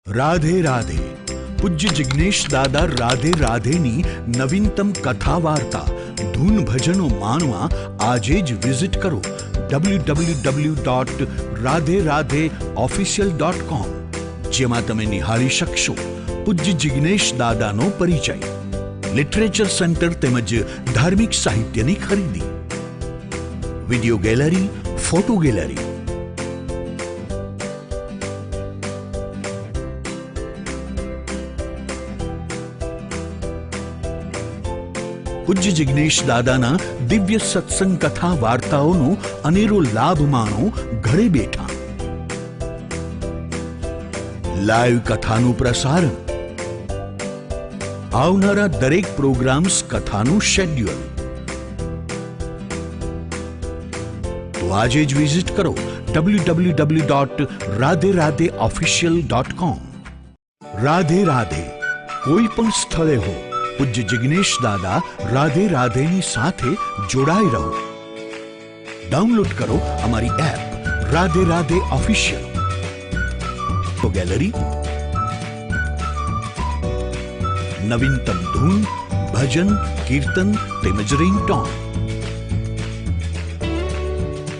राधे राधे। पूज्य जिग्नेश दादा राधे राधेनी नवीनतम कथा वार्ता धून भजनो माणवा आजे ज विजिट करो www.radheradheofficial.com જેમાં તમે નિહાળી શકશો પૂજ્ય જિગ્નેશ દાદાનો પરિચય, લિટરેચર સેન્ટર તેમજ ધાર્મિક સાહિત્યની ખરીદી, વિડિયો ગેલેરી, ફોટો ગેલેરી, પૂજ્ય જિગ્નેશ દાદાના દિવ્ય સત્સંગ કથા વાર્તાઓનો અનેરો લાભ માણો ઘરે બેઠા. લાઈવ કથાનું પ્રસારણ, આવનારા દરેક પ્રોગ્રામ્સ કથાનું શેડ્યુલ. તો આજે જ વિઝિટ કરો www.radheradheofficial.com. રાધે રાધે. કોઈ પણ સ્થળે હો, પૂજ્ય જિગ્નેશ દાદા રાધે રાધેની સાથે જોડાઈ રહો. ડાઉનલોડ કરો અમારી app Radhe Radhe official. Gallery, નવીનતમ ધૂન, ભજન, કીર્તન તેમજ રિંગટોન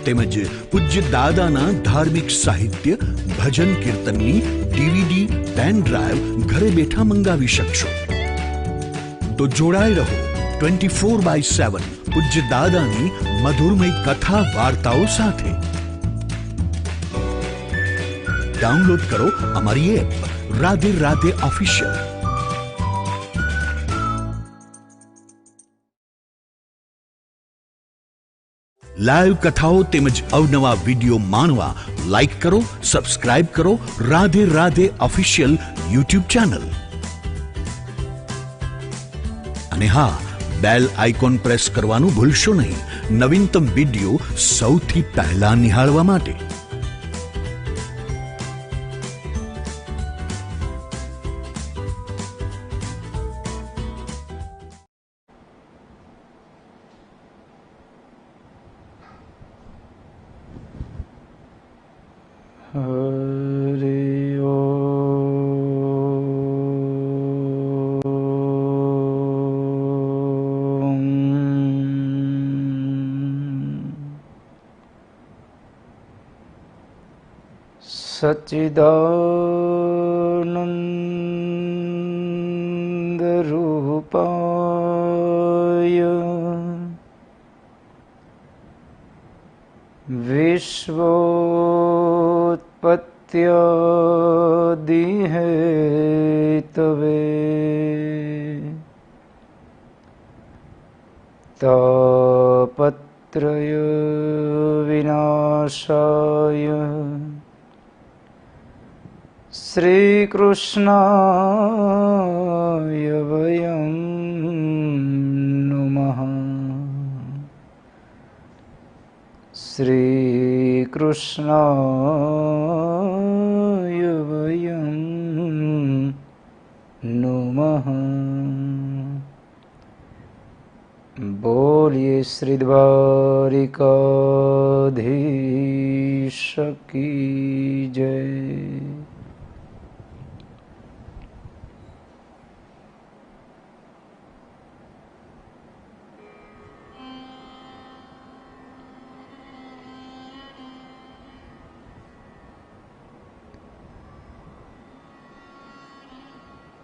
તેમજ પૂજ્ય દાદાના ધાર્મિક સાહિત્ય, ભજન, કીર્તનની ડીવીડી, પેન ડ્રાઈવ ઘરે બેઠા મંગાવી શકશો. તો જોડાઈ રહો 24/7 પૂજ્ય દાદાની મધુરમય કથા વાર્તાઓ સાથે. ડાઉનલોડ કરો અમારી app Radhe Radhe official. Live કથાઓ તેમજ અવનવા વિડીયો માણવા લાઈક કરો, સબસ્ક્રાઇબ કરો Radhe Radhe official YouTube channel. અને હા, બેલ આઇકોન પ્રેસ કરવાનું ભૂલશો નહીં, નવીનતમ વિડીયો સૌથી પહેલા નિહાળવા માટે. सच्चिदानंद रूपाय विश्वोत्पत्त्यादि हेतवे तापत्रय विनाशाय श्रीकृष्णाय वयं नमः. श्रीकृष्णाय वयं नमः. बोलिए श्री द्वारिकाधीश की जय.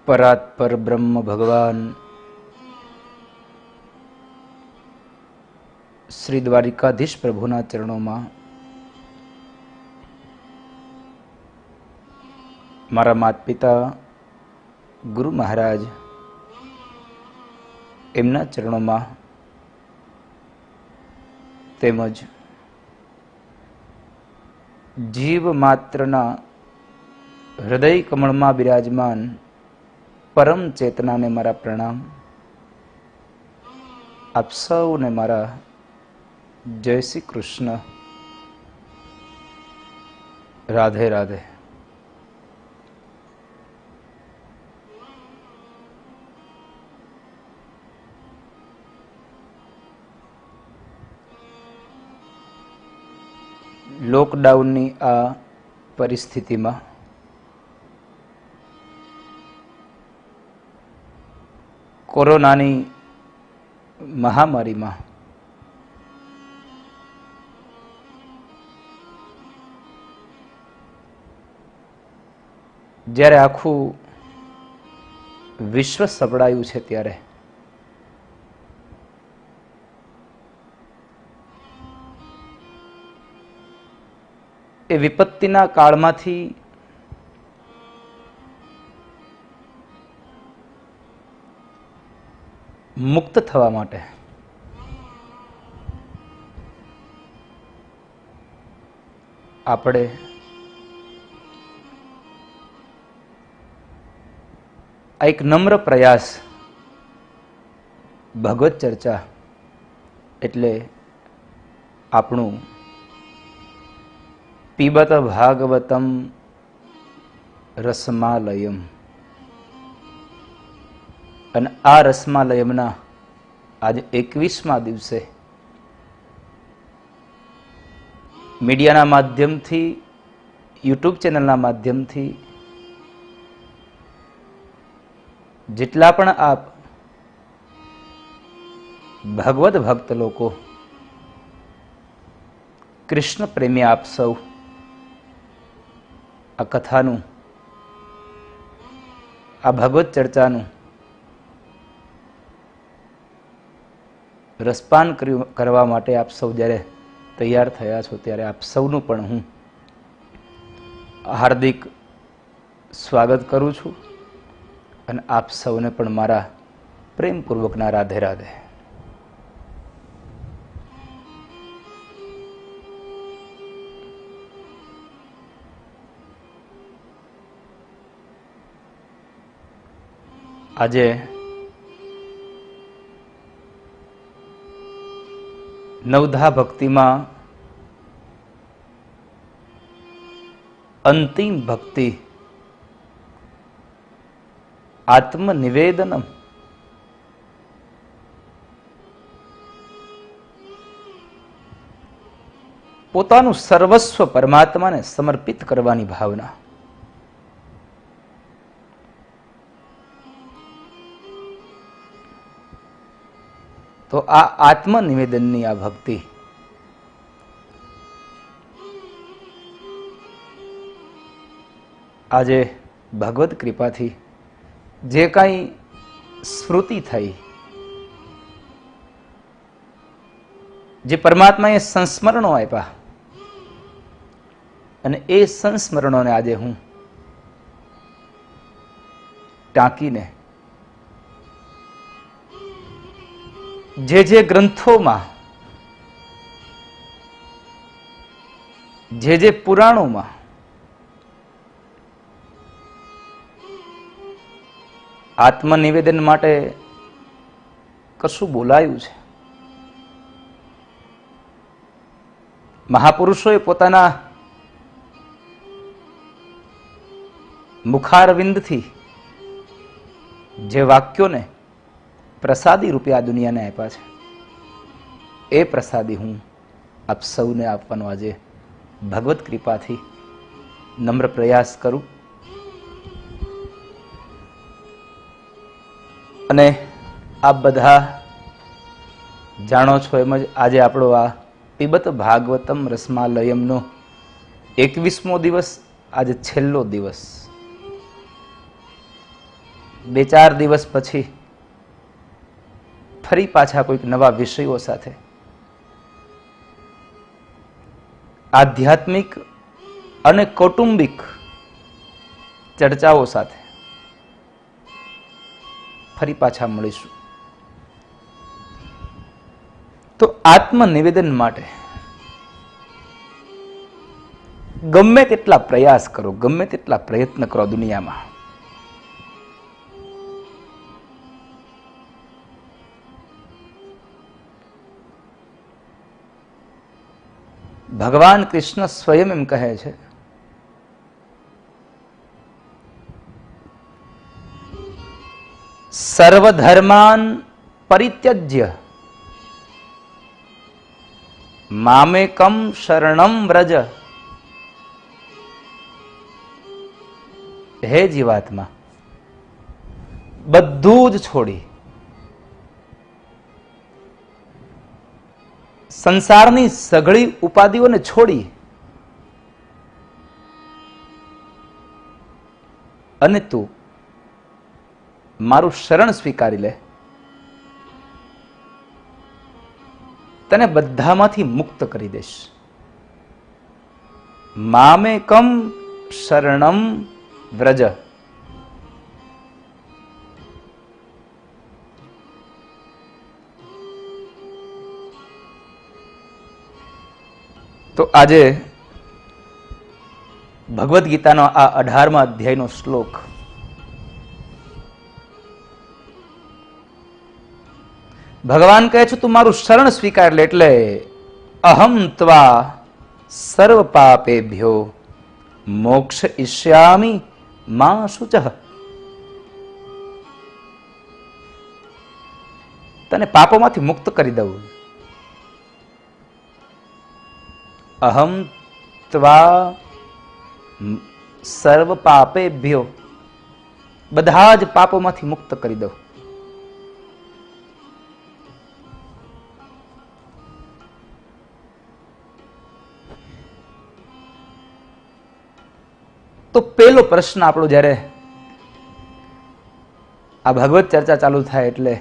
परात्पर ब्रह्म भगवान श्री द्वारिकाधीश प्रभुना चरणों में मारा माता पिता गुरु महाराज एमना चरणों में तेमज जीव मात्रना हृदय कमल में विराजमान परम चेतना ने मारा प्रणाम. आप सौ ने मारा जय श्री कृष्ण. राधे राधे. लॉकडाउन आ परिस्थिति में કોરોનાની મહામારીમાં જ્યારે આખું વિશ્વ સપડાયું છે, ત્યારે એ વિપત્તિના કાળમાંથી મુક્ત થવા માટે આપણે આ એક નમ્ર પ્રયાસ ભગવત ચર્ચા એટલે આપણું પીબત ભાગવતમ રસમાલયમ, અને આ રસમાલયમના આજે 21મા દિવસે મીડિયાના માધ્યમથી, યુટ્યુબ ચેનલના માધ્યમથી જેટલા પણ આપ ભગવદ ભક્ત લોકો, કૃષ્ણ પ્રેમી આપ સૌ આ કથાનું, આ ભગવત ચર્ચાનું રસપાન કરવા માટે આપ સૌ જ્યારે તૈયાર થયા છો, ત્યારે આપ સૌનું પણ હું હાર્દિક સ્વાગત કરું છું, અને આપ સૌને પણ મારા પ્રેમપૂર્વકના રાધે રાધે. આજે નવધા ભક્તિમાં અંતિમ ભક્તિ આત્મનિવેદનમ, પોતાનું સર્વસ્વ પરમાત્માને સમર્પિત કરવાની ભાવના. તો આ આત્મનિવેદનની આ ભક્તિ આજે ભગવદ કૃપાથી જે કાંઈ સ્મૃતિ થઈ, જે પરમાત્માએ સંસ્મરણો આપ્યા, અને એ સંસ્મરણોને આજે હું ટાંકીને જે ગ્રંથોમાં, જે પુરાણોમાં આત્મનિવેદન માટે કશું બોલાયું છે, મહાપુરુષોએ પોતાના મુખારવિંદથી જે વાક્યોને પ્રસાદી રૂપે આ દુનિયાને આપ્યા છે, એ પ્રસાદી હું આપ સૌને આપવાનો આજે ભગવત કૃપાથી નમ્ર પ્રયાસ કરું. અને આપ બધા જાણો છો એમ જ આજે આપણો આ પીબત ભાગવતમ રસમાલયમનો 21મો દિવસ, આજે છેલ્લો દિવસ. 2-4 દિવસ પછી ફરી પાછા કોઈક નવા વિષયો સાથે, આધ્યાત્મિક અને કૌટુંબિક ચર્ચાઓ સાથે ફરી પાછા મળીશું. તો આત્મનિવેદન માટે ગમે તેટલા પ્રયાસ કરો, ગમે તેટલા પ્રયત્ન કરો દુનિયામાં, ભગવાન કૃષ્ણ સ્વયં એમ કહે છે, સર્વધર્માન પરિત્યજ્ય મામેકમ શરણમ વ્રજ. હે જીવાત્મા, બધું જ છોડી, સંસારની સઘળી ઉપાધિઓને છોડી અને તું મારું શરણ સ્વીકારી લે, તને બધામાંથી મુક્ત કરી દઈશ. મામેકમ શરણમ વ્રજ. તો આજે ભગવદ્ ગીતાનો આ 18મા અધ્યાયનો શ્લોક ભગવાન કહે છે તું મારું શરણ સ્વીકાર લે, એટલે અહમ ત્વા સર્વ પાપેભ્યો મોક્ષ ઈષ્યામિ મા શુચઃ. તને પાપોમાંથી મુક્ત કરી દઉં. અહમ ત્વા સર્વ પાપેભ્યો, બધા જ પાપોમાંથી મુક્ત કરી દઉં. તો પેલો પ્રશ્ન આપણો જ્યારે આ ભગવત ચર્ચા ચાલુ થાય એટલે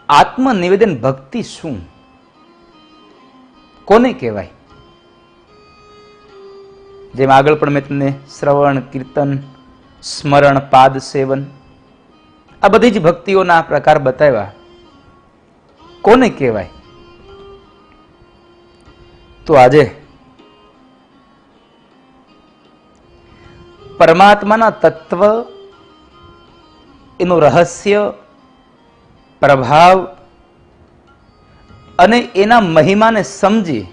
આત્મનિવેદન ભક્તિ શું, કોને કહેવાય? જેમ આગળ પણ મેં તમને શ્રવણ, કીર્તન, સ્મરણ, પાદ સેવન આ બધી જ ભક્તિઓના પ્રકાર બતાવ્યા. કોને કહેવાય? તો આજે પરમાત્માના તત્વ, એનું રહસ્ય, પ્રભાવ અને એના મહિમાને સમજી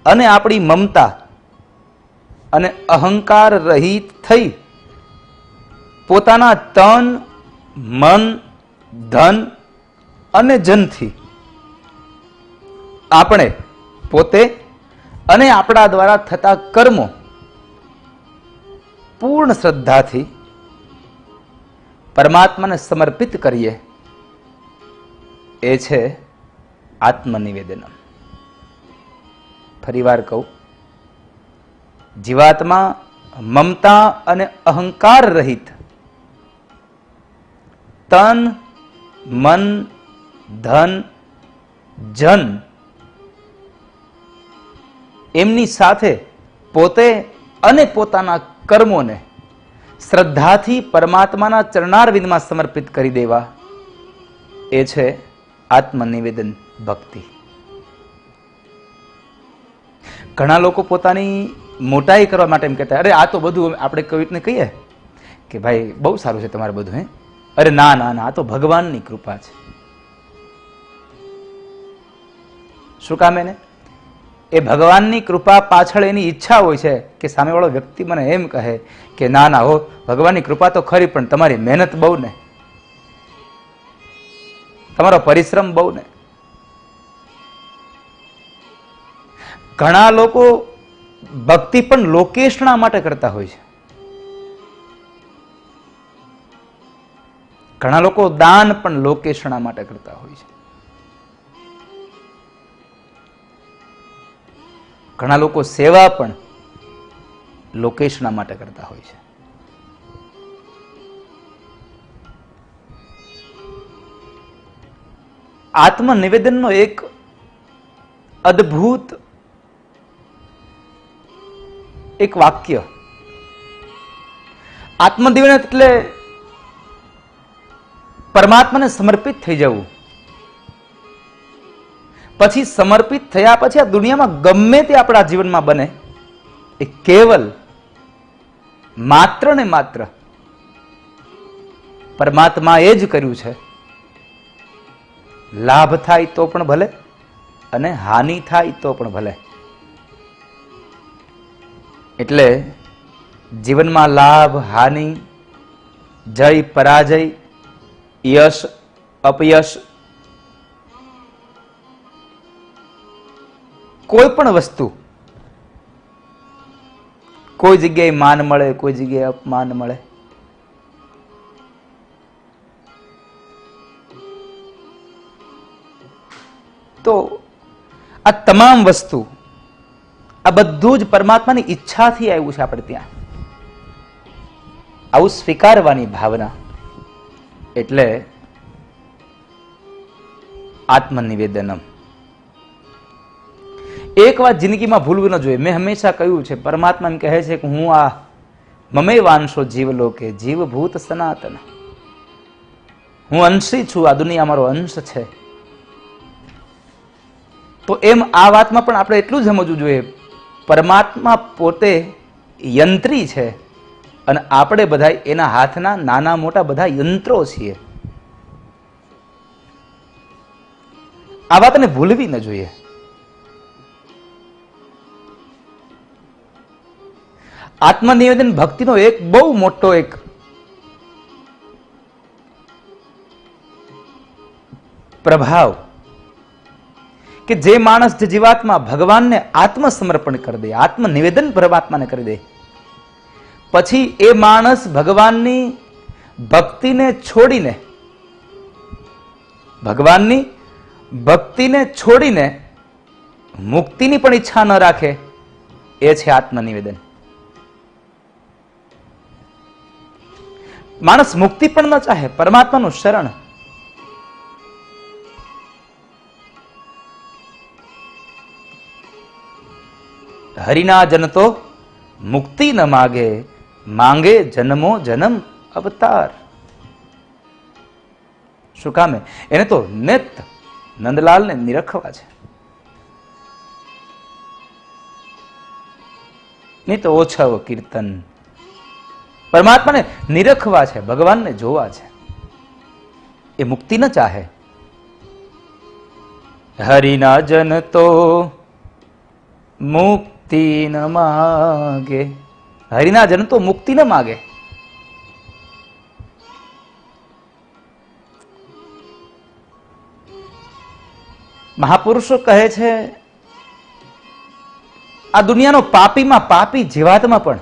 અને આપણી મમતા અને અહંકાર રહિત થઈ પોતાના તન, મન, ધન અને જનથી આપણે પોતે અને આપણા દ્વારા થતા કર્મો પૂર્ણ શ્રદ્ધાથી પરમાત્માને સમર્પિત કરીએ, એ છે આત્મનિવેદનમ. ફરીવાર કહું, જીવાત્મા મમતા અને અહંકાર રહિત તન, મન, ધન, જન એમની સાથે પોતે અને પોતાના કર્મોને શ્રદ્ધાથી પરમાત્માના ચરણારવિંદમાં સમર્પિત કરી દેવા, એ છે આત્મનિવેદન ભક્તિ. ઘણા લોકો પોતાની મોટાઈ કરવા માટે એમ કહેતા, અરે આ તો બધું આપણે કવિને કહીએ કે ભાઈ બહુ સારું છે તમારે બધું, હે, અરે ના ના ના, આ તો ભગવાનની કૃપા છે. શું કામ? એને એ ભગવાનની કૃપા પાછળ એની ઈચ્છા હોય છે કે સામેવાળો વ્યક્તિ મને એમ કહે કે ના ના હો, ભગવાનની કૃપા તો ખરી, પણ તમારી મહેનત બહુ ને, તમારો પરિશ્રમ બહુ ને. ઘણા લોકો ભક્તિ પણ લોકેશના માટે કરતા હોય છે. ઘણા લોકો દાન પણ લોકેશના માટે કરતા હોય છે. ઘણા લોકો સેવા પણ લોકેશના માટે કરતા હોય છે. આત્મનિવેદનનો એક અદ્ભુત એક વાક્ય, આત્મનિવેદન એટલે પરમાત્માને સમર્પિત થઈ જવું. પછી સમર્પિત થયા પછી આ દુનિયામાં ગમે તે આપણા જીવનમાં બને, એ કેવલ માત્ર ને માત્ર પરમાત્માએ જ કર્યું છે. લાભ થાય તો પણ ભલે અને હાનિ થાય તો પણ ભલે. એટલે જીવનમાં લાભ, હાનિ, જય, પરાજય, યશ, અપયશ, કોઈ પણ વસ્તુ, કોઈ જગ્યાએ માન મળે, કોઈ જગ્યાએ અપમાન મળે, તો આ તમામ વસ્તુ, આ બધું જ પરમાત્માની ઈચ્છાથી આવ્યું છે આપણે ત્યાં. આવું સ્વીકારવાની ભાવના એટલે આત્મનિવેદનમ. એક વાત જિંદગીમાં ભૂલવું ન જોઈએ. મેં હંમેશા કહ્યું છે, પરમાત્મા એમ કહે છે કે હું આ મમે વાંશો જીવલોકે જીવભૂત સનાતન, હું અંશી છું, આ દુનિયા મારો અંશ છે. તો એમ આ વાતમાં પણ આપણે એટલું જ સમજવું જોઈએ, પરમાત્મા પોતે યંત્રી છે અને આપણે બધા એના હાથના નાના મોટા બધા યંત્રો છીએ. આ વાતને ભૂલવી ન જોઈએ. આત્મનિવેદન ભક્તિનો એક બહુ મોટો એક પ્રભાવ, કે જે માણસ, જે જીવાત્મા ભગવાનને આત્મસમર્પણ કરી દે, આત્મનિવેદન પરમાત્માને કરી દે, પછી એ માણસ ભગવાનની ભક્તિને છોડીને, ભગવાનની ભક્તિને છોડીને મુક્તિની પણ ઈચ્છા ન રાખે, એ છે આત્મનિવેદન. માણસ મુક્તિ પણ ન ચાહે, પરમાત્માનું શરણ. હરિના જન તો મુક્તિ ન માગે, માંગે જન્મો જન્મ અવતાર. શું કામે? એને તો નિત નંદલાલને નિરખવા છે, નિત ઓછવ કીર્તન. પરમાત્માને નિરખવા છે, ભગવાનને જોવા છે. એ મુક્તિ ન ચાહે. હરિના જન તો મુક્તિ ન માગે, હરિના જન તો મુક્તિ ન માગે. મહાપુરુષો કહે છે, આ દુનિયાનો પાપીમાં પાપી જીવાત્મા પણ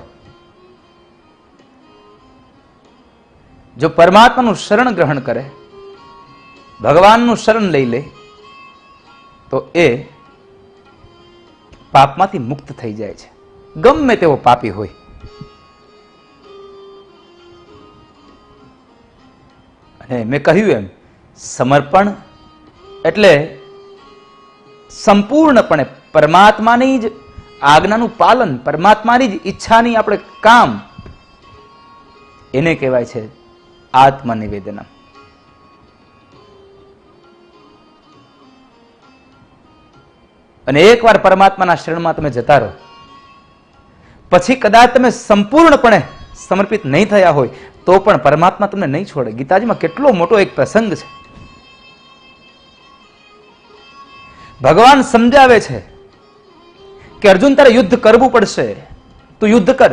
જો પરમાત્માનું શરણ ગ્રહણ કરે, ભગવાનનું શરણ લઈ લે, તો એ પાપમાંથી મુક્ત થઈ જાય છે, ગમે તેવો પાપી હોય. અને મેં કહ્યું એમ, સમર્પણ એટલે સંપૂર્ણપણે પરમાત્માની જ આજ્ઞાનું પાલન, પરમાત્માની જ ઈચ્છાની આપણે કામ, એને કહેવાય છે આત્મનિવેદન. અને એકવાર પરમાત્માના શરણમાં તમે જતા રહો, પછી કદાચ તમે સંપૂર્ણપણે સમર્પિત નહીં થયા હોય તો પણ પરમાત્મા તમને નહીં છોડે. ગીતાજીમાં કેટલો મોટો એક પ્રસંગ છે. ભગવાન સમજાવે છે કે અર્જુન, તારે યુદ્ધ કરવું પડશે, તું યુદ્ધ કર.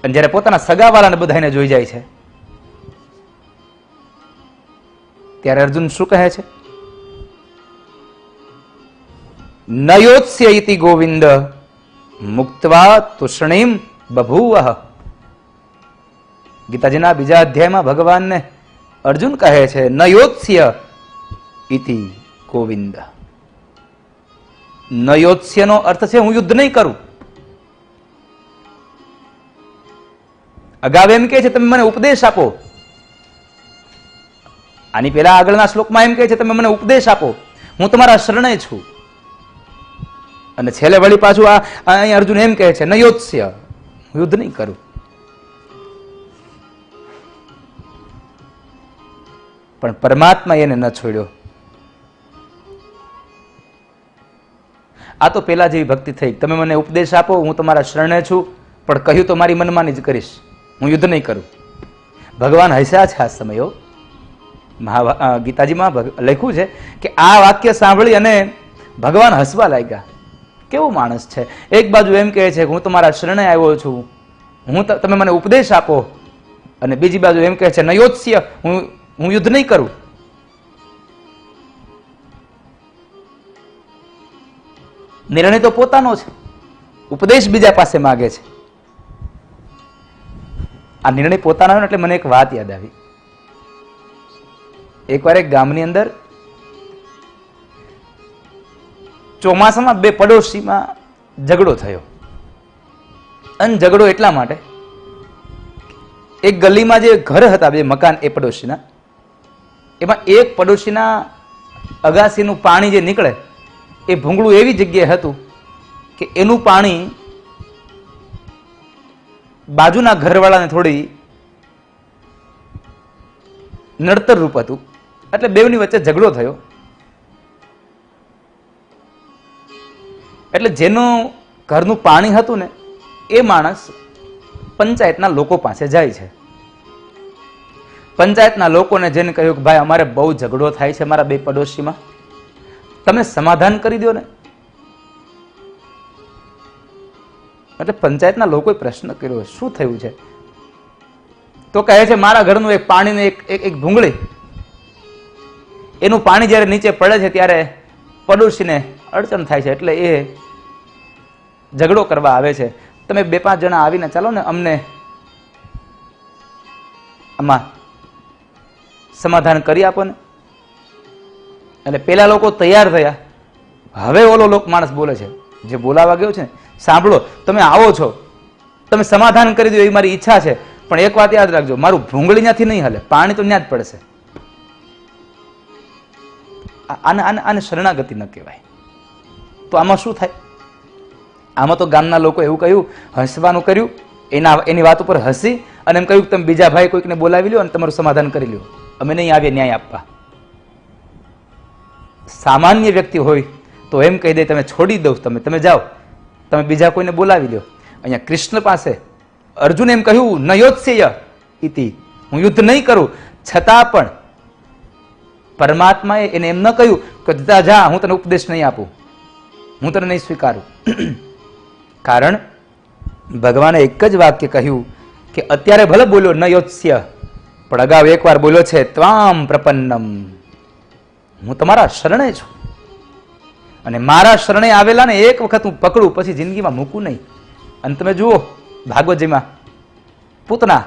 અને જયારે પોતાના સગાવાળાને બધાને જોઈ જાય છે, ત્યારે અર્જુન શું કહે છે? નયોત્સ્ય ઇતિ ગોવિંદ મુક્તવા તુષ્ણીમ બભૂવઃ. ગીતાજીના બીજા અધ્યાયમાં ભગવાનને અર્જુન કહે છે, નયોત્સ્ય ઇતિ ગોવિંદ. નયોત્સ્યનો અર્થ છે હું યુદ્ધ નહીં કરું. અગાઉ એમ કહે છે, તમે મને ઉપદેશ આપો. આની પહેલા આગળના શ્લોકમાં એમ કહે છે, તમે મને ઉપદેશ આપો, હું તમારા શરણે છું. અને છેલ્લે વળી પાછું અહીં અર્જુન એમ કહે છે, નયોત્સ્ય, હું યુદ્ધ નહીં કરું. પણ પરમાત્મા એને ન છોડ્યો. આ તો પેલા જેવી ભક્તિ થઈ, તમે મને ઉપદેશ આપો, હું તમારા શરણે છું, પણ કહ્યું તો મારી મનમાની જ કરીશ, હું યુદ્ધ નહીં કરું. ભગવાન હસ્યા છે આ સમયો. ગીતાજીમાં લખ્યું છે કે આ વાક્ય સાંભળી અને ભગવાન હસવા લાગ્યા. કેવો માણસ છે! એક બાજુ એમ કહે છે કે હું તમારા શરણે આવ્યો છું, તમે મને ઉપદેશ આપો, અને બીજી બાજુ એમ કહે છે નયોત્સ્ય, હું યુદ્ધ નહીં કરું. નિર્ણય તો પોતાનો છે, ઉપદેશ બીજા પાસે માગે છે. આ નિર્ણય પોતાનો આવ્યો ને એટલે મને એક વાત યાદ આવી. એકવાર એક ગામની અંદર ચોમાસામાં બે પડોશીમાં ઝઘડો થયો. અને ઝઘડો એટલા માટે, એક ગલીમાં જે ઘર હતા, બે મકાન એ પડોશીના, એમાં એક પડોશીના અગાસીનું પાણી જે નીકળે એ ભૂંગળું એવી જગ્યાએ હતું કે એનું પાણી બાજુના ઘરવાળાને થોડી નડતર રૂપ હતું. એટલે બેવની વચ્ચે ઝઘડો થયો. એટલે જેનું ઘરનું પાણી હતું ને એ માણસ પંચાયતના લોકો પાસે જાય છે. પંચાયતના લોકોને જેને કહ્યું કે ભાઈ અમારે બહુ ઝઘડો થાય છે મારા બે પડોશીમાં, તમે સમાધાન કરી દો ને. એટલે પંચાયતના લોકોએ પ્રશ્ન કર્યો, શું થયું છે? તો કહે છે મારા ઘરનું એક પાણીનું એક ભૂંગળી, એનું પાણી જ્યારે નીચે પડે છે ત્યારે પડોશીને અડચણ થાય છે, એટલે એ ઝઘડો કરવા આવે છે. તમે 2-5 જણા આવીને ચાલો ને અમને આમાં સમાધાન કરી આપો ને. એટલે પેલા લોકો તૈયાર થયા. હવે ઓલો માણસ બોલે છે, જે બોલાવા ગયો છે, સાંભળો, તમે આવો છો, તમે સમાધાન કરી દો એવી મારી ઈચ્છા છે, પણ એક વાત યાદ રાખજો, મારું ભૂંગળી ત્યાંથી નહીં હાલે, પાણી તો ત્યાં જ પડશે. આને શરણાગતિ ન કહેવાય. તો આમાં શું થાય? આમાં તો ગામના લોકો એવું કહ્યું, હસવાનું કર્યું, એની વાત ઉપર હસી અને એમ કહ્યું કે તમે બીજા ભાઈ કોઈકને બોલાવી લો અને તમારું સમાધાન કરી લો, અમે નહીં આવીએ ન્યાય આપવા. સામાન્ય વ્યક્તિ હોય તો એમ કહી દે તમે છોડી દો, તમે જાઓ, તમે બીજા કોઈને બોલાવી લો. અહીંયા કૃષ્ણ પાસે અર્જુને એમ કહ્યું ન યોત્સ્ય ઇતિ, હું યુદ્ધ નહીં કરું, છતાં પણ પરમાત્માએ એને એમ ન કહ્યું કે જા હું તને ઉપદેશ નહીં આપું, હું તને નહીં સ્વીકારું. કારણ ભગવાને એક જ વાક્ય કહ્યું કે અત્યારે ભલે બોલ્યો ન યોત્સ્ય, પણ અગાઉ એકવાર બોલ્યો છે ત્વામ પ્રપન્નમ, હું તમારા શરણે છું. અને મારા શરણે આવેલા ને એક વખત હું પકડું પછી જિંદગીમાં મૂકું નહીં. અને તમે જુઓ ભાગવતજીમાં પૂતના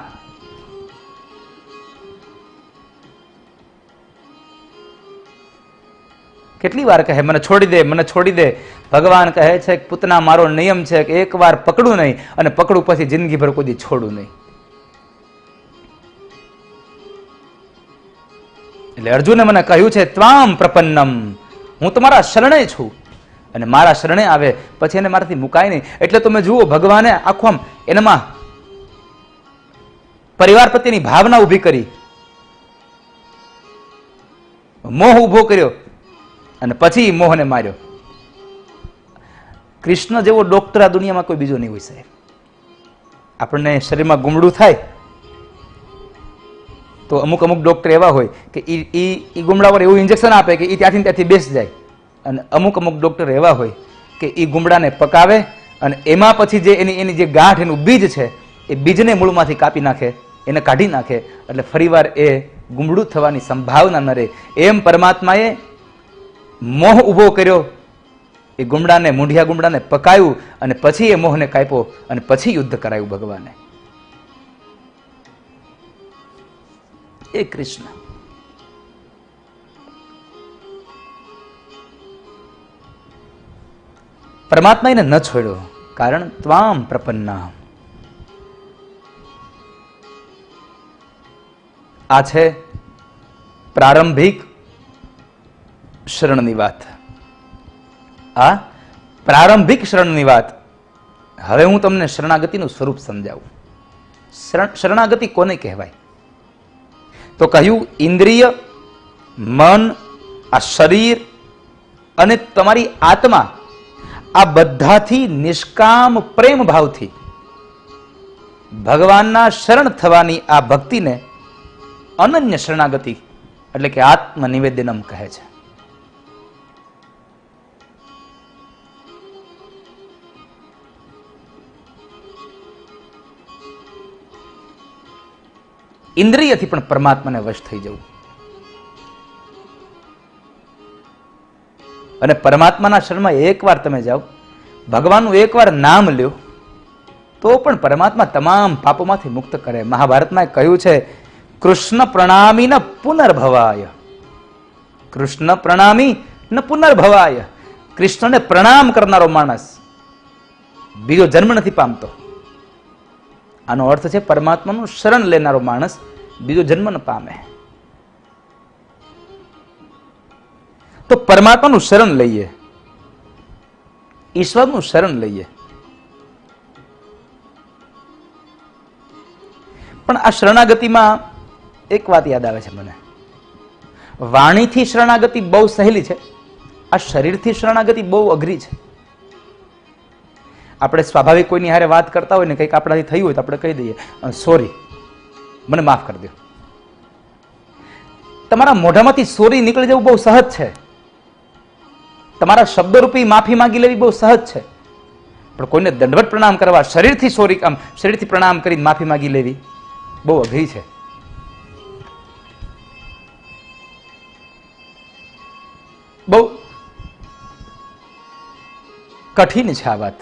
કેટલી વાર કહે મને છોડી દે, મને છોડી દે. ભગવાન કહે છે કે પૂતના મારો નિયમ છે કે એક વાર પકડું નહીં અને પકડું પછી જિંદગીભર કોઈ દી છોડું નહીં. એટલે અર્જુને મને કહ્યું છે ત્વામ પ્રપન્નમ, હું તમારા શરણે છું અને મારા શરણે આવે પછી એને મારાથી મુકાય નહીં. એટલે તમે જુઓ ભગવાને આખું આમ એનામાં પરિવાર પ્રત્યેની ભાવના ઊભી કરી, મોહ ઊભો કર્યો અને પછી મોહને માર્યો. કૃષ્ણ જેવો ડોક્ટર આ દુનિયામાં કોઈ બીજો નહીં હોય સાહેબ. આપણને શરીરમાં ગુમડું થાય તો અમુક ડોક્ટર એવા હોય કે એ ગુમડા પર એવું ઇન્જેક્શન આપે કે એ ત્યાંથી બેસી જાય. અને અમુક ડોક્ટર એવા હોય કે એ ગુમડાને પકાવે અને એમાં પછી જે એની જે ગાંઠ, એનું બીજ છે, એ બીજને મૂળમાંથી કાપી નાખે, એને કાઢી નાખે, એટલે ફરીવાર એ ગુમડું થવાની સંભાવના ન રહે. એમ પરમાત્માએ મોહ ઊભો કર્યો, એ ગુમડાને, મૂંઢિયા ગુમડાને પકાયું અને પછી એ મોહને કાપ્યો અને પછી યુદ્ધ કરાયું ભગવાને. એ કૃષ્ણ. પરમાત્મા એને ન છોડ્યો, કારણ ત્વામ પ્રપન્ના. આ છે પ્રારંભિક શરણની વાત. આ પ્રારંભિક શરણની વાત. હવે હું તમને શરણાગતિનું સ્વરૂપ સમજાવું. શરણાગતિ કોને કહેવાય? તો કહ્યું ઇન્દ્રિય, મન, આ શરીર અને તમારી આત્મા, આ બધાથી નિષ્કામ પ્રેમ ભાવથી ભગવાનના શરણ થવાની આ ભક્તિને અનન્ય શરણાગતિ એટલે કે આત્મનિવેદનમ કહે છે. ઇન્દ્રિયથી પણ પરમાત્માને વશ થઈ જવું અને પરમાત્માના શરણમાં એકવાર તમે જાઓ, ભગવાનનું એકવાર નામ લ્યો, તો પણ પરમાત્મા તમામ પાપોમાંથી મુક્ત કરે. મહાભારતમાં કહ્યું છે, કૃષ્ણ પ્રણામી ન પુનર્ભવાય. કૃષ્ણ પ્રણામી ન પુનર્ભવાય. કૃષ્ણને પ્રણામ કરનારો માણસ બીજો જન્મ નથી પામતો. આનો અર્થ છે પરમાત્માનું શરણ લેનારો માણસ બીજો જન્મ ન પામે. તો પરમાત્માનું શરણ લઈએ, ઈશ્વરનું શરણ લઈએ. પણ આ શરણાગતિમાં એક વાત યાદ આવે છે મને. વાણીથી શરણાગતિ બહુ સહેલી છે, આ શરીરથી શરણાગતિ બહુ અઘરી છે. આપણે સ્વાભાવિક કોઈની હારે વાત કરતા હોય ને કંઈક આપણાથી થયું હોય તો આપણે કહી દઈએ, સોરી, મને માફ કરી દો. તમારા મોઢામાંથી સોરી નીકળી જવું બહુ સહજ છે. તમારા શબ્દરૂપી માફી માંગી લેવી બહુ સહજ છે. પણ કોઈને દંડવત પ્રણામ કરવા, શરીરથી સોરી, શરીરથી પ્રણામ કરીને માફી માંગી લેવી બહુ અઘરી છે. બહુ કઠિન છે આ વાત.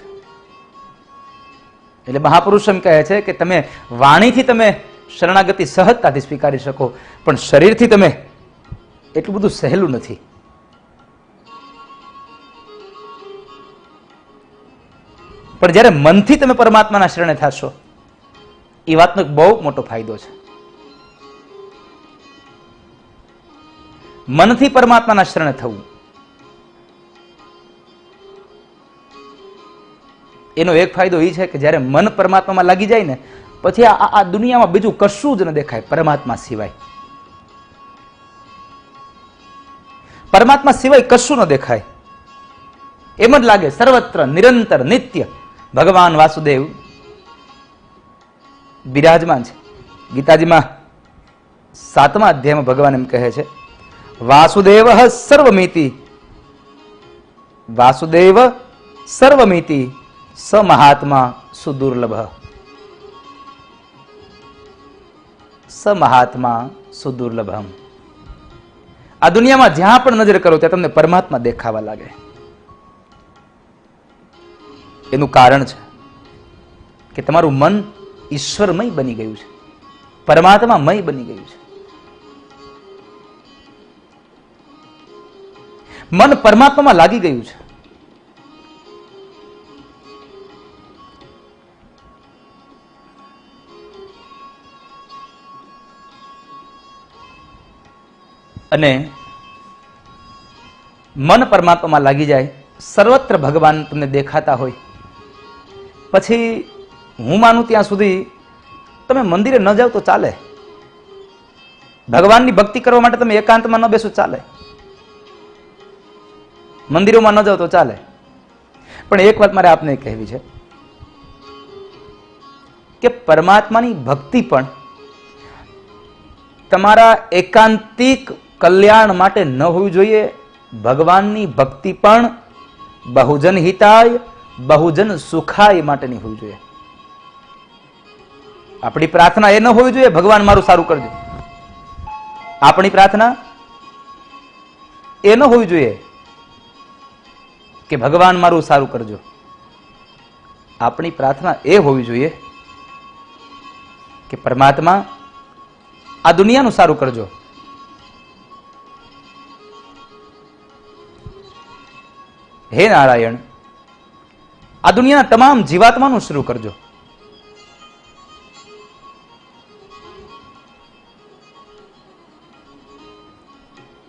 એટલે મહાપુરુષ એમ કહે છે કે તમે વાણીથી તમે શરણાગતિ સહજતાથી સ્વીકારી શકો, પણ શરીરથી તમે એટલું બધું સહેલું નથી. પણ જ્યારે મનથી તમે પરમાત્માના શરણે થશો, એ વાતનો એક બહુ મોટો ફાયદો છે. મનથી પરમાત્માના શરણે થવું, એનો એક ફાયદો એ છે કે જ્યારે મન પરમાત્મામાં લાગી જાય ને, પછી આ દુનિયામાં બીજું કશું જ ન દેખાય પરમાત્મા સિવાય. પરમાત્મા સિવાય કશું ન દેખાય. એમ જ લાગે સર્વત્ર નિરંતર નિત્ય ભગવાન વાસુદેવ બિરાજમાન છે. ગીતાજીમાં 7મા અધ્યાયમાં ભગવાન એમ કહે છે, વાસુદેવ સર્વમિતિ, વાસુદેવ સર્વમિતિ સ મહાત્મા સુદુર્લભ. સ મહાત્મા સુદુર્લભમ. આ દુનિયામાં જ્યાં પણ નજર કરો ત્યાં તમને પરમાત્મા દેખાવા લાગે. એનું કારણ છે કે તમારું મન ઈશ્વરમય બની ગયું છે, પરમાત્મામય બની ગયું છે. મન પરમાત્મામાં લાગી ગયું છે. અને મન પરમાત્મામાં લાગી જાય, સર્વત્ર ભગવાન તમને દેખાતા હોય, પછી હું માનું ત્યાં સુધી તમે મંદિરે ન જાઓ તો ચાલે. ભગવાનની ભક્તિ કરવા માટે તમે એકાંતમાં ન બેસો ચાલે, મંદિરોમાં ન જાઓ તો ચાલે. પણ એક વાત મારે આપને કહેવી છે કે પરમાત્માની ભક્તિ પણ તમારા એકાંતિક કલ્યાણ માટે ન હોવી જોઈએ. ભગવાનની ભક્તિ પણ બહુજન હિતાય બહુજન સુખાય માટેની હોવી જોઈએ. આપણી પ્રાર્થના એ ન હોવી જોઈએ ભગવાન મારું સારું કરજો. આપણી પ્રાર્થના એ ન હોવી જોઈએ કે ભગવાન મારું સારું કરજો. આપણી પ્રાર્થના એ હોવી જોઈએ કે પરમાત્મા આ દુનિયાનું સારું કરજો. હે નારાયણ, આ દુનિયાના તમામ જીવાત્માનું શરૂ કરજો.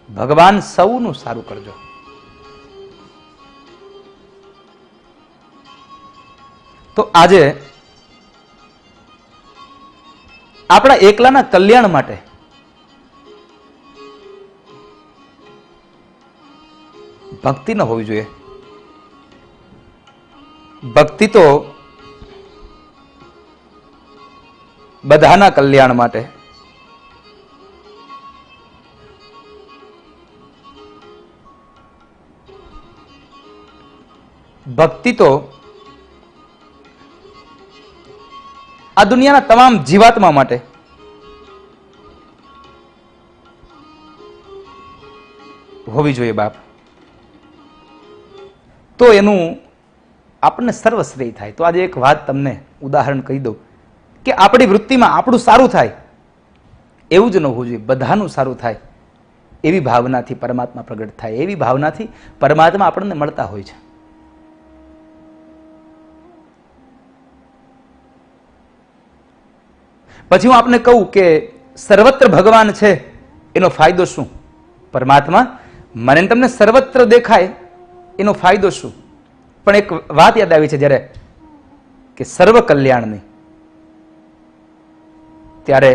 ભગવાન સૌનું સારું કરજો. તો આજે આપણા એકલાના કલ્યાણ માટે ભક્તિ ન હોવી જોઈએ. ભક્તિ તો બધાના કલ્યાણ માટે, ભક્તિ તો આ દુનિયાના તમામ જીવાત્મા માટે, હોવી જોઈએ બાપ. તો એનું આપણને સર્વશ્રેય થાય. તો આજે એક વાત તમને ઉદાહરણ કહી દઉં કે આપણી વૃત્તિમાં આપણું સારું થાય એવું જ ન હોવું જોઈએ, બધાનું સારું થાય એવી ભાવનાથી પરમાત્મા પ્રગટ થાય, એવી ભાવનાથી પરમાત્મા આપણને મળતા હોય છે. પછી હું આપને કહું કે સર્વત્ર ભગવાન છે એનો ફાયદો શું? પરમાત્મા મને તમને સર્વત્ર દેખાય એનો ફાયદો શું? પણ એક વાત યાદ આવી છે જ્યારે કે સર્વ કલ્યાણની, ત્યારે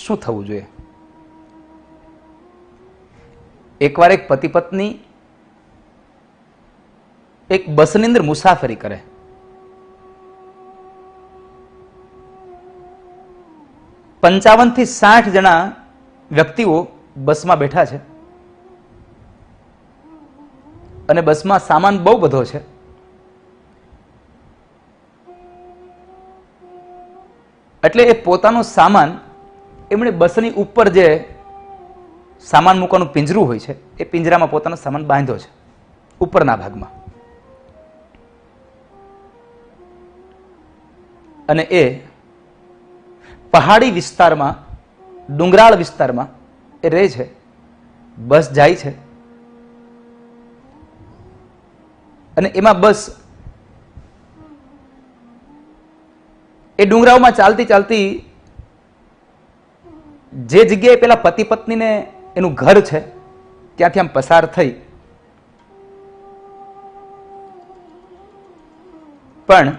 શું થવું જોઈએ? એકવાર એક પતિ પત્ની એક બસની અંદર મુસાફરી કરે. પંચાવન થી 60 જણા વ્યક્તિઓ બસમાં બેઠા છે અને બસમાં સામાન બહુ બધો છે. એટલે એ પોતાનો સામાન એમણે બસની ઉપર જે સામાન મૂકવાનું પિંજરું હોય છે એ પિંજરામાં પોતાનો સામાન બાંધ્યો છે ઉપરના ભાગમાં. અને એ પહાડી વિસ્તારમાં, ડુંગરાળ વિસ્તારમાં એ રહે છે. બસ જાય છે અને એમાં બસ એ ડુંગરાઓમાં ચાલતી ચાલતી જે જગ્યાએ પેલા પતિ પત્નીને એનું ઘર છે ત્યાંથી આમ પસાર થઈ. પણ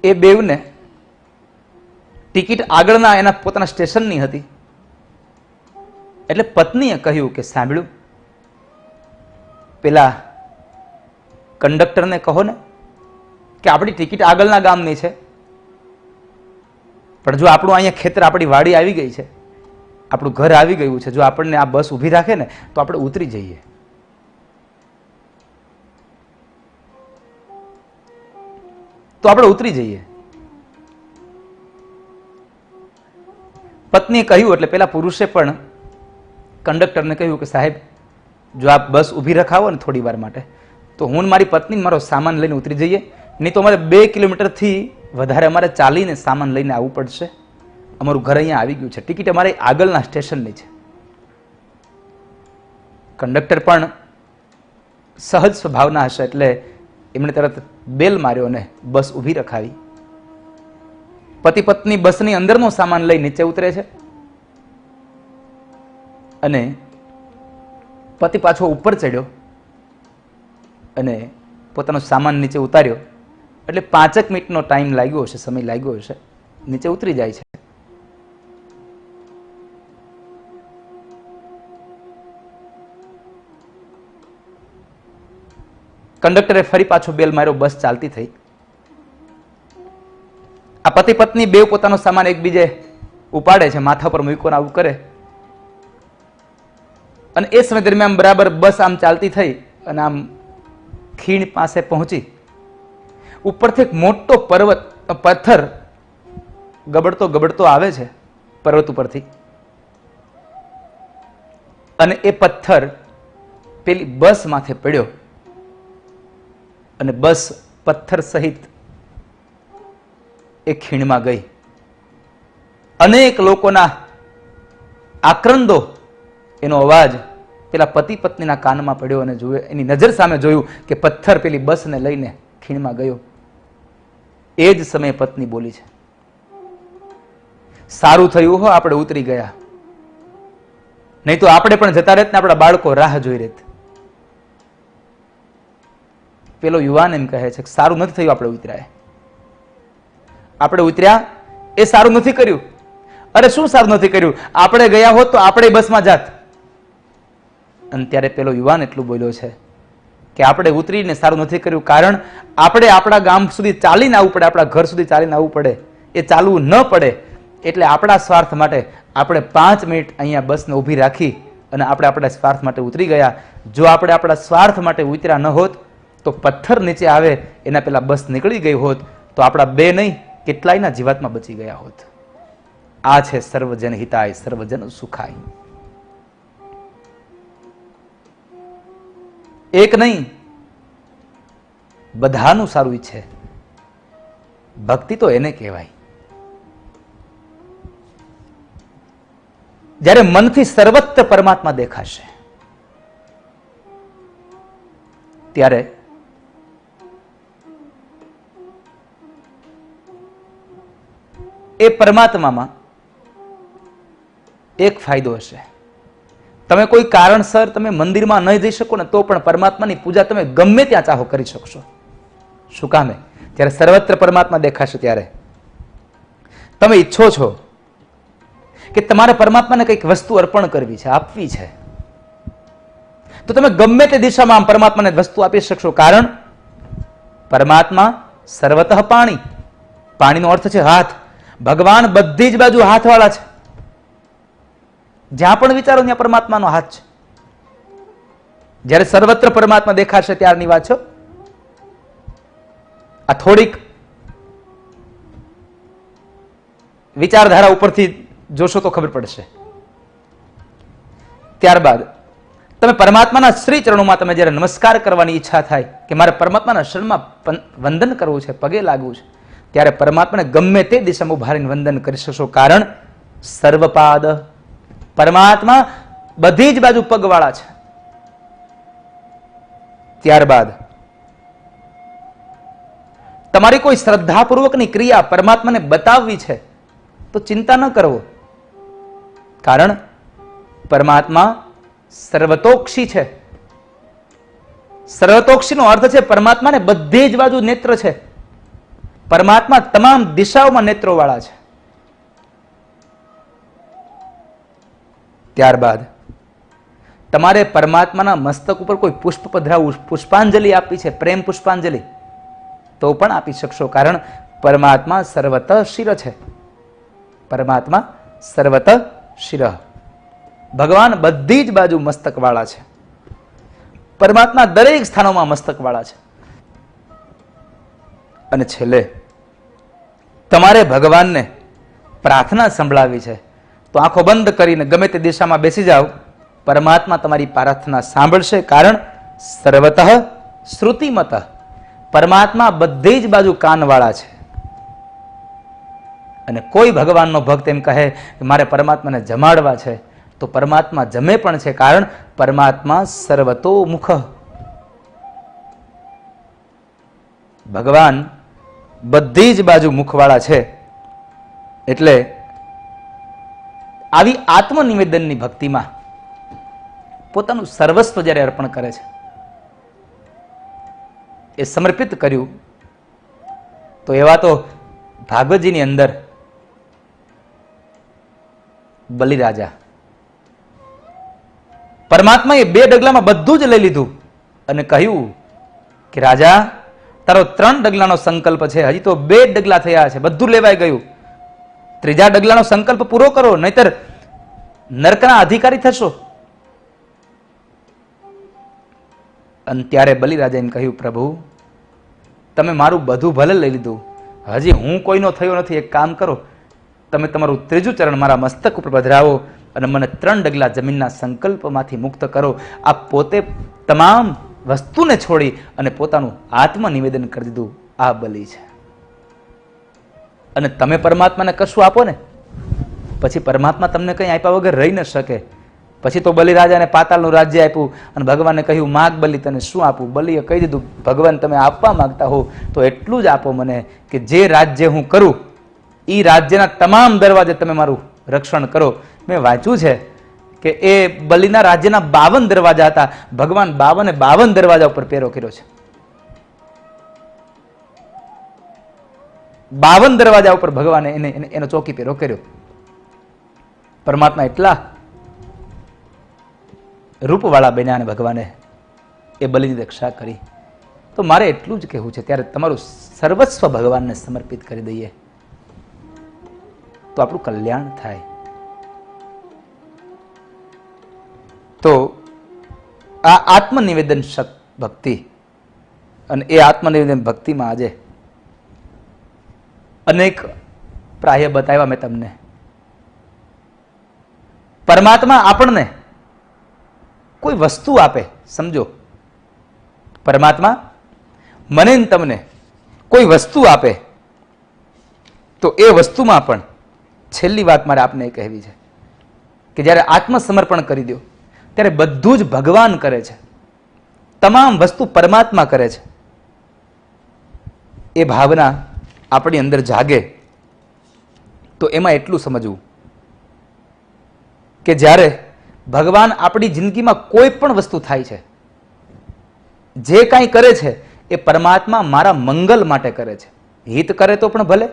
એ બેવને ટિકિટ આગળના એના પોતાના સ્ટેશનની હતી. એટલે પત્નીએ કહ્યું કે સાંભળ્યું, પેલા કંડક્ટરને કહો ને કે આપણી ટિકિટ આગળના ગામની છે, પણ જો આપણું અહીંયા ખેતર, આપણી વાડી આવી ગઈ છે, આપણું ઘર આવી ગયું છે, જો આપણને આ બસ ઊભી રાખે ને તો આપણે ઉતરી જઈએ. તો આપણે ઉતરી જઈએ. પત્નીએ કહ્યું એટલે પેલા પુરુષે પણ કંડક્ટરને કહ્યું કે સાહેબ, જો આપ બસ ઊભી રખાવો ને થોડી વાર માટે તો હું મારી પત્ની મારો સામાન લઈને ઉતરી જઈએ, નહીં તો અમારે 2 કિલોમીટરથી વધારે અમારે ચાલીને સામાન લઈને આવવું પડશે. અમારું ઘર અહીંયા આવી ગયું છે, ટિકિટ અમારે આગળના સ્ટેશનની છે. કંડક્ટર પણ સહજ સ્વભાવના હશે એટલે એમણે તરત બેલ માર્યો અને બસ ઊભી રખાવી. પતિ પત્ની બસની અંદરનો સામાન લઈ નીચે ઉતરે છે અને પતિ પાછો ઉપર ચડ્યો અને પોતાનો સામાન નીચે ઉતાર્યો. એટલે 5 મિનિટનો ટાઈમ લાગ્યો હશે, સમય લાગ્યો હશે. નીચે ઉતરી જાય છે. કંડક્ટરે ફરી પાછો બેલ માર્યો, બસ ચાલતી થઈ. આ પતિ પત્ની બે પોતાનો સામાન એકબીજે ઉપાડે છે, માથા પર મૂકીને આવું કરે. અને એ સમય દરમિયાન બરાબર બસ આમ ચાલતી થઈ અને આમ ખીણ પાસે પહોંચી. ઉપરથી એક મોટો પથ્થર ગબડતો ગબડતો આવે છે પર્વત ઉપરથી, અને એ પથ્થર પેલી બસ માથે પડ્યો અને બસ પથ્થર સહિત એ ખીણમાં ગઈ. અનેક લોકોના આક્રંદો, એનો અવાજ પેલા પતિ પત્નીના કાનમાં પડ્યો અને જોયું, એની નજર સામે જોયું કે પથ્થર પેલી બસને લઈને ખીણમાં ગયો. એ જ સમયે પત્ની બોલી છે, સારું થયું હો આપણે ઉતરી ગયા, નહીં તો આપણે પણ જતા રહેત ને આપણા બાળકો રાહ જોઈ રહેત. પેલો યુવાન એમ કહે છે કે સારું નથી થયું આપણે ઉતર્યા. આપણે ઉતર્યા એ સારું નથી કર્યું. અરે શું સારું નથી કર્યું? આપણે ગયા હોત તો આપણે બસમાં જાત. અને ત્યારે પેલો યુવાન એટલું બોલ્યો છે કે આપણે ઉતરીને સારું નથી કર્યું, કારણ આપણે આપણા ગામ સુધી ચાલીને આવવું પડે, આપણા ઘર સુધી ચાલીને આવવું પડે. એ ચાલવું ન પડે એટલે આપણા સ્વાર્થ માટે આપણે 5 મિનિટ અહીંયા બસને ઊભી રાખી અને આપણે આપણા સ્વાર્થ માટે ઉતરી ગયા. જો આપણે આપણા સ્વાર્થ માટે ઉતર્યા ન હોત તો પથ્થર નીચે આવે એના પેલા બસ નીકળી ગઈ હોત તો આપણા બે નહીં કેટલાયના જીવાતમાં બચી ગયા હોત. આ છે સર્વજન હિતાય સર્વજન સુખાય. એક નહીં બધાનું સારું ઈચ્છે. ભક્તિ તો એને કહેવાય. જ્યારે મનથી સર્વત્ર પરમાત્મા દેખાશે ત્યારે એ પરમાત્મામાં એક ફાયદો હશે. તમે કોઈ કારણસર તમે મંદિરમાં નહીં જઈ શકો ને તો પણ પરમાત્માની પૂજા તમે ગમે ત્યાં ચાહો કરી શકશો. શું કામે? જ્યારે સર્વત્ર પરમાત્મા દેખાશે ત્યારે તમે ઈચ્છો છો કે તમારે પરમાત્માને કંઈક વસ્તુ અર્પણ કરવી છે, આપવી છે, તો તમે ગમે તે દિશામાં આમ પરમાત્માને વસ્તુ આપી શકશો. કારણ પરમાત્મા સર્વતઃ પાણી. પાણીનો અર્થ છે હાથ. ભગવાન બધી જ બાજુ હાથવાળા છે. જ્યાં પણ વિચારો ત્યાં પરમાત્માનો હાથ છે. જ્યારે સર્વત્ર પરમાત્મા દેખાશે ત્યારની વાત છે. આ થોડીક વિચારધારા ઉપરથી જોશો તો ખબર પડશે. ત્યારબાદ તમે પરમાત્માના શ્રી ચરણોમાં તમે જ્યારે નમસ્કાર કરવાની ઈચ્છા થાય કે મારે પરમાત્માના શરણમાં વંદન કરવું છે, પગે લાગવું છે, ત્યારે પરમાત્માને ગમે તે દિશામાં ઉભા રહીને વંદન કરી શકશો. કારણ સર્વપાદ. પરમાત્મા બધી જ બાજુ પગવાળા છે. ત્યારબાદ તમારી કોઈ શ્રદ્ધાપૂર્વકની ક્રિયા પરમાત્માને બતાવવી છે તો ચિંતા ન કરવો. કારણ પરમાત્મા સર્વતોક્ષી છે. સર્વતોક્ષીનો અર્થ છે પરમાત્માને બધી જ બાજુ નેત્ર છે. પરમાત્મા તમામ દિશાઓમાં નેત્રો વાળા છે. ત્યારબાદ તમારે પરમાત્માના મસ્તક ઉપર કોઈ પુષ્પ પધરાવવું, પુષ્પાંજલિ આપી છે, પ્રેમ પુષ્પાંજલિ, તો પણ આપી શકશો. કારણ પરમાત્મા સર્વતઃ શિર છે. પરમાત્મા સર્વતઃ શિર. ભગવાન બધી જ બાજુ મસ્તક વાળા છે. પરમાત્મા દરેક સ્થાનોમાં મસ્તક વાળા છે. અને છેલ્લે તમારે ભગવાનને પ્રાર્થના સંભળાવી છે તો આંખો બંધ કરીને ગમે તે દિશામાં બેસી જાઓ, પરમાત્મા તમારી પ્રાર્થના સાંભળશે. કારણ સર્વતઃ શ્રુતિમત. પરમાત્મા બધી જ બાજુ કાનવાળા છે. અને કોઈ ભગવાનનો ભક્ત એમ કહે કે મારે પરમાત્માને જમાડવા છે તો પરમાત્મા જમે પણ છે. કારણ પરમાત્મા સર્વતોમુખ. ભગવાન બધી જ બાજુ મુખવાળા છે. એટલે આવી આત્મનિવેદનની ભક્તિમાં પોતાનું સર્વસ્વ જ્યારે અર્પણ કરે છે, એ સમર્પિત કર્યું, તો એવા તો ભાગવતજીની અંદર બલિરાજા, પરમાત્માએ 2 ડગલામાં બધું જ લઈ લીધું અને કહ્યું કે રાજા, તારો 3 ડગલાનો સંકલ્પ છે, હજી તો 2 ડગલા થયા છે, બધું લેવાઈ ગયું. 3જા ડગલાનો સંકલ્પ પૂરો કરો, નહીતર નરકના અધિકારી થશો. અને ત્યારે બલિરાજા એમ કહ્યું, પ્રભુ તમે મારું બધું ભલે લઈ લીધું, હજી હું કોઈનો થયો નથી. એક કામ કરો, તમે તમારું 3જું ચરણ મારા મસ્તક ઉપર પધરાવો અને મને 3 ડગલા જમીનના સંકલ્પમાંથી મુક્ત કરો. આ પોતે તમામ વસ્તુને છોડી અને પોતાનું આત્મનિવેદન કરી દીધું. આ બલિ છે. અને તમે પરમાત્માને કશું આપો ને, પછી પરમાત્મા તમને કંઈ આપ્યા વગર રહી ન શકે. પછી તો બલિરાજાને પાતાળનું રાજ્ય આપ્યું અને ભગવાને કહ્યું, માગ બલિ, તને શું આપું? બલિએ કહી દીધું, ભગવાન તમે આપવા માંગતા હો તો એટલું જ આપો મને કે જે રાજ્ય હું કરું એ રાજ્યના તમામ દરવાજે તમે મારું રક્ષણ કરો. મેં વાંચ્યું છે કે એ બલિના રાજ્યના 52 દરવાજા હતા. ભગવાન 52 દરવાજા ઉપર પેરો કર્યો છે. 52 દરવાજા ઉપર ભગવાને એનો ચોકી પેરો કર્યો. પરમાત્મા એટલા રૂપવાળા બન્યા અને ભગવાને એ બલિની રક્ષા કરી. તો મારે એટલું જ કહેવું છે, ત્યારે તમારું સર્વસ્વ ભગવાનને સમર્પિત કરી દઈએ તો આપણું કલ્યાણ થાય. તો આ આત્મનિવેદન ભક્તિ, અને એ આત્મનિવેદન ભક્તિમાં આજે અનેક પ્રાય બતાવ્યા મેં તમને. પરમાત્મા આપણને કોઈ વસ્તુ આપે, સમજો, પરમાત્મા મને ને તમને કોઈ વસ્તુ આપે તો એ વસ્તુમાં પણ છેલ્લી વાત મારે આપને એ કહેવી છે કે જ્યારે આત્મસમર્પણ કરી દો ત્યારે બધું જ ભગવાન કરે છે, તમામ વસ્તુ પરમાત્મા કરે છે. એ ભાવના આપણી અંદર જાગે તો એમાં એટલું સમજવું કે જ્યારે ભગવાન આપણી જિંદગીમાં કોઈ પણ વસ્તુ થાય છે, જે કાંઈ કરે છે એ પરમાત્મા મારા મંગલ માટે કરે છે. હિત કરે તો પણ ભલે,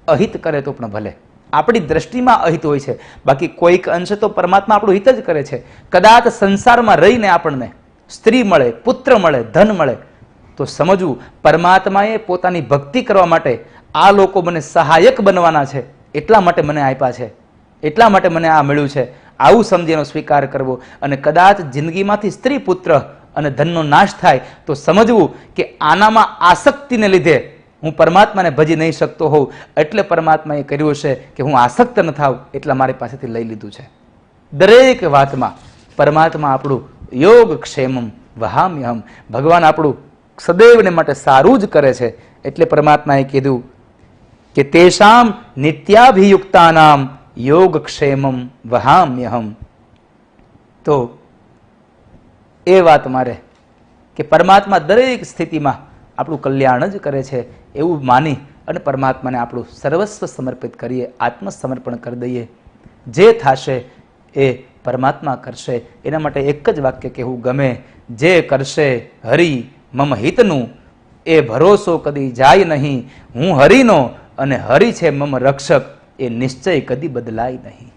અહિત કરે તો પણ ભલે. આપણી દ્રષ્ટિમાં અહિત હોય છે, બાકી કોઈક અંશે તો પરમાત્મા આપણું હિત જ કરે છે. કદાચ સંસારમાં રહીને આપણને સ્ત્રી મળે, પુત્ર મળે, ધન મળે તો સમજવું પરમાત્માએ પોતાની ભક્તિ કરવા માટે આ લોકો મને સહાયક બનવાના છે, એટલા માટે મને આપ્યા છે, એટલા માટે મને આ મળ્યું છે. આવું સમજી એનો સ્વીકાર કરવો. અને કદાચ જિંદગીમાંથી સ્ત્રી, પુત્ર અને ધનનો નાશ થાય તો સમજવું કે આનામાં આસક્તિને લીધે હું પરમાત્માને ભજી નહીં શકતો હોઉં, એટલે પરમાત્માએ કર્યું છે કે હું આસક્ત ન થાવ એટલા મારી પાસેથી લઈ લીધું છે. દરેક વાતમાં પરમાત્મા આપણું યોગ ક્ષેમમ વહામ્યહમ, ભગવાન આપણું સદૈવને માટે સારું જ કરે છે. એટલે પરમાત્માએ કીધું કે તેષામ નિત્યાભિયુક્તાનામ યોગ ક્ષેમમ વહામ્યહમ. તો એ વાત મારે કે પરમાત્મા દરેક સ્થિતિમાં આપણું કલ્યાણ જ કરે છે એવું માની અને પરમાત્માને આપણું સર્વસ્વ સમર્પિત કરીએ, આત્મસમર્પણ કરી દઈએ. જે થશે એ પરમાત્મા કરશે. એના માટે એક જ વાક્ય કહેવું ગમે, જે કરશે હરિ મમ હિતનું, એ ભરોસો કદી જાય નહીં. હું હરિનો અને હરિ છે મમ રક્ષક, એ નિશ્ચય કદી બદલાય નહીં.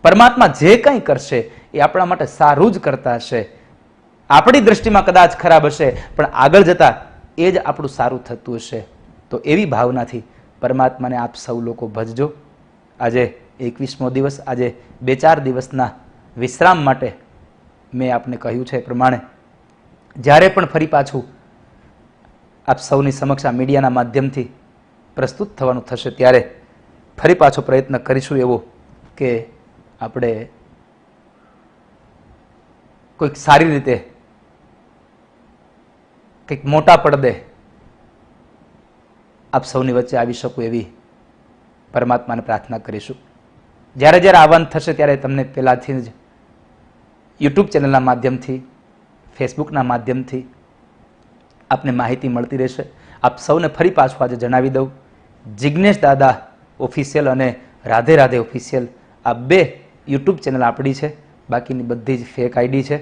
પરમાત્મા જે કંઈ કરશે એ આપણા માટે સારું જ કરતા હશે. આપણી દ્રષ્ટિમાં કદાચ ખરાબ હશે, પણ આગળ જતા એ જ આપણું સારું થતું હશે. તો એવી ભાવનાથી પરમાત્માને આપ સૌ લોકો ભજજો. આજે 21મો દિવસ, આજે 2-4 દિવસના વિશ્રામ માટે મેં આપને કહ્યું છે એ પ્રમાણે જ્યારે પણ ફરી પાછું આપ સૌની સમક્ષ આ મીડિયાના માધ્યમથી પ્રસ્તુત થવાનું થશે ત્યારે ફરી પાછો પ્રયત્ન કરીશું એવો કે આપણે કોઈક સારી રીતે કંઈક મોટા પડદે આપ સૌની વચ્ચે આવી શકું એવી પરમાત્માને પ્રાર્થના કરીશું. જ્યારે જ્યારે આવવાનું થશે ત્યારે તમને પહેલાંથી જ યુટ્યુબ ચેનલના માધ્યમથી, ફેસબુકના માધ્યમથી આપને માહિતી મળતી રહેશે. આપ સૌને ફરી પાછું આજે જણાવી દઉં, જિજ્ઞેશ દાદા ઓફિશિયલ અને રાધે રાધે ઓફિશિયલ આ 2 યુટ્યુબ ચેનલ આપણી છે. બાકીની બધી જ ફેક આઈડી છે.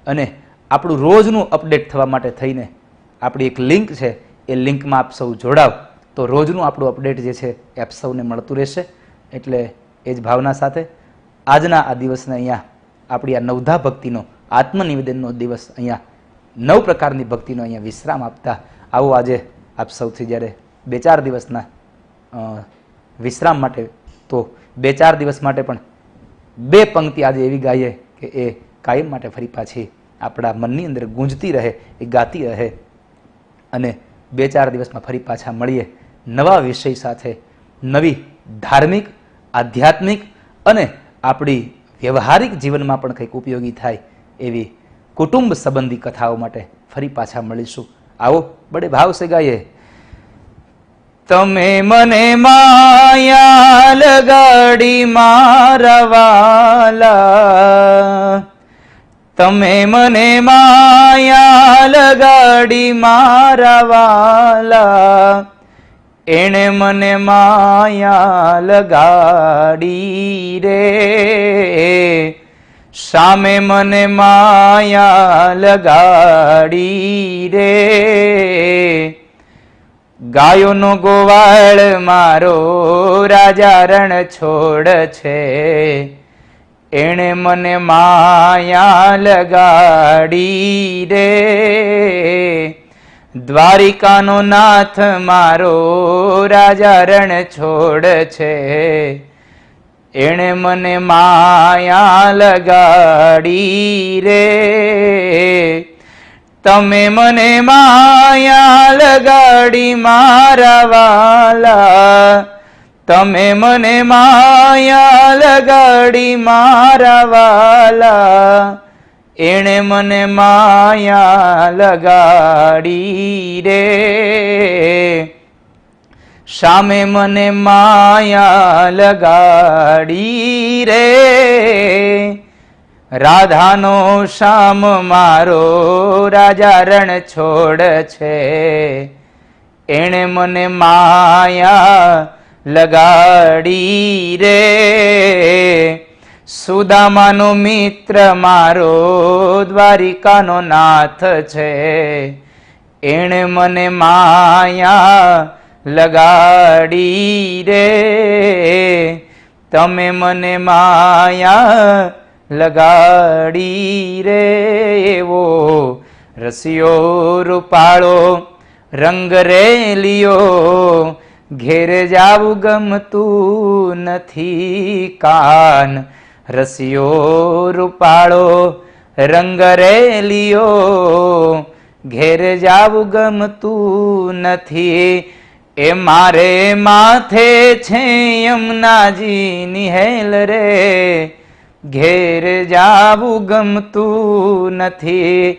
અને આપણું રોજનું અપડેટ થવા માટે થઈને આપણી એક લિંક છે, એ લિંકમાં આપ સૌ જોડાવ તો રોજનું આપણું અપડેટ જે છે એ આપ સૌને મળતું રહેશે. એટલે એ જ ભાવના સાથે આજના આ દિવસને અહીંયા આપણી આ નવધા ભક્તિનો, આત્મનિવેદનનો દિવસ, અહીંયા 9 પ્રકારની ભક્તિનો અહીંયા વિશ્રામ આપતા આવો આજે આપ સૌથી જ્યારે 2-4 દિવસના વિશ્રામ માટે, તો 2-4 દિવસ માટે પણ 2 પંક્તિ આજે એવી ગાઈએ કે એ કાયમ માટે ફરી પાછી આપણા મનની અંદર ગુંજતી રહે, એ ગાતી રહે. અને 2-4 દિવસમાં ફરી પાછા મળીએ નવા વિષય સાથે, નવી ધાર્મિક, આધ્યાત્મિક અને આપણી વ્યવહારિક જીવનમાં પણ કંઈક ઉપયોગી થાય એવી કુટુંબ સંબંધી કથાઓ માટે ફરી પાછા મળીશું. આવો બડે ભાવ સે ગાઈએ. તમે મને માયા લગાડી મારા વાલા, તમે મને માયા લગાડી મારા વાલા, એણે મને માયા લગાડી રે, સામે મને માયા લગાડી રે, ગાયોનો ગોવાળ મારો રાજા રણ છોડ છે, એણે મને માયા લગાડી રે, દ્વારિકાનો નાથ મારો રાજા રણ છોડ છે, એણે મને માયા લગાડી રે, તમે મને માયા લગાડી મારા વાલા, તમે મને માયા લગાડી મારા વાલા, એણે મને માયા લગાડી રે, સામે મને માયા લગાડી રે, રાધાનો શ્યામ મારો રાજા રણ છોડ છે, એણે મને માયા લગાડી રે, સુદામાનો મિત્ર મારો દ્વારિકાનો નાથ છે, એણે મને માયા લગાડી રે, તમે મને માયા લગાડી રે, એવો રસિયો રૂપાળો રંગ રેલિયો, ઘેરે જાવું ગમતું નથી કાન, રસિયો રૂપાળો રંગ રેલિયો, ઘેરે જાવું ગમતું નથી, એ મારે માથે છે યમુનાજીની હેલ રે, ઘેરે જાવું ગમતું નથી,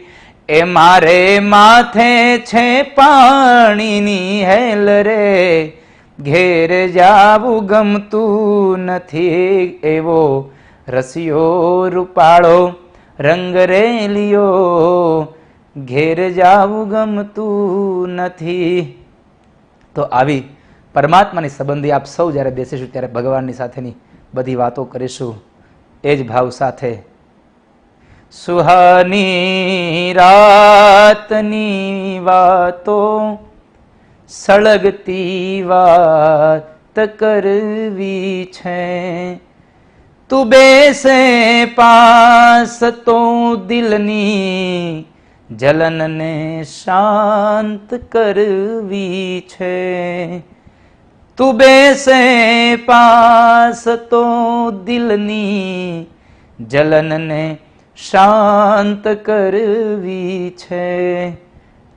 એ મારે માથે છે પાણીની હેલ રે, ઘેરે જાવું ગમતું નથી, એવો રસિયો રૂપાળો રંગ રેલિયો, ઘેર જાવું ગમતું નથી. તો આવી પરમાત્માની સંબંધી આપ સૌ જ્યારે બેસીશું ત્યારે ભગવાનની સાથેની બધી વાતો કરીશું એ જ ભાવ સાથે. સુહાની રાતની વાતો સળગતી વાત કરવી છે, તું બેસે પાસ તો દિલની જલનને શાંત કરવી છે, તું બેસે પાસ તો દિલની જલનને શાંત કરવી છે.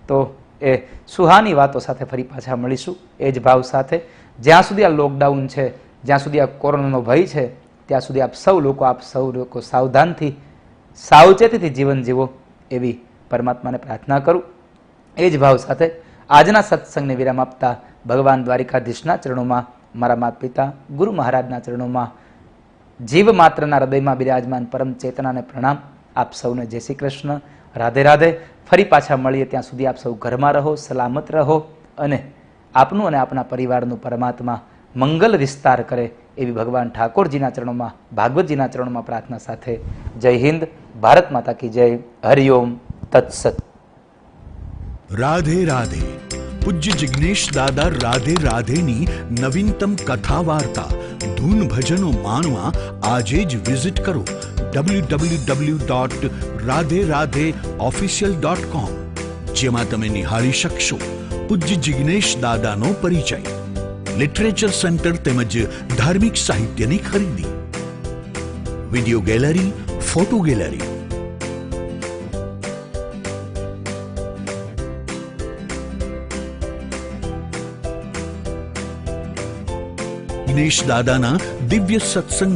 તો એ સુહાની વાતો સાથે ફરી પાછા મળીશું એ જ ભાવ સાથે. જ્યાં સુધી આ લોકડાઉન છે, જ્યાં સુધી આ કોરોનાનો ભય છે, ત્યાં સુધી આપ સૌ લોકો સાવધાનથી સાવચેતીથી જીવન જીવો એવી પરમાત્માને પ્રાર્થના કરું. એ જ ભાવ સાથે આજના સત્સંગને વિરામ આપતા ભગવાન દ્વારિકાધીશના ચરણોમાં, મારા માતા પિતા ગુરુ મહારાજના ચરણોમાં, જીવ માત્રના હૃદયમાં બિરાજમાન પરમ ચેતનાને પ્રણામ. આપ સૌને જય શ્રી કૃષ્ણ, રાધે રાધે. ફરી પાછા મળીએ ત્યાં સુધી આપ સૌ ઘરમાં રહો, સલામત રહો અને આપનું અને આપના પરિવારનું પરમાત્મા મંગલ વિસ્તાર કરે એવી ભગવાન ઠાકોરજીના ચરણોમાં, ભાગવતજીના ચરણોમાં પ્રાર્થના સાથે જય હિન્દ. ભારત માતા કી જય. હરિઓમ તત્સત. રાધે રાધે. પૂજ્ય જિગ્નેશ દાદા રાધે રાધેની નવીનતમ કથા વાર્તા ધૂન ભજનો માણવા આજે જ વિઝિટ કરો www.radheradheofficial.com, જેમાં તમે નિહાળી શકશો પૂજ્ય જિગ્નેશ દાદાનો પરિચય, લિટરેચર સેન્ટર તેમજ ધાર્મિક સાહિત્યની ખરીદી, video gallery, photo gallery, Jignesh દાદાના દિવ્ય સત્સંગ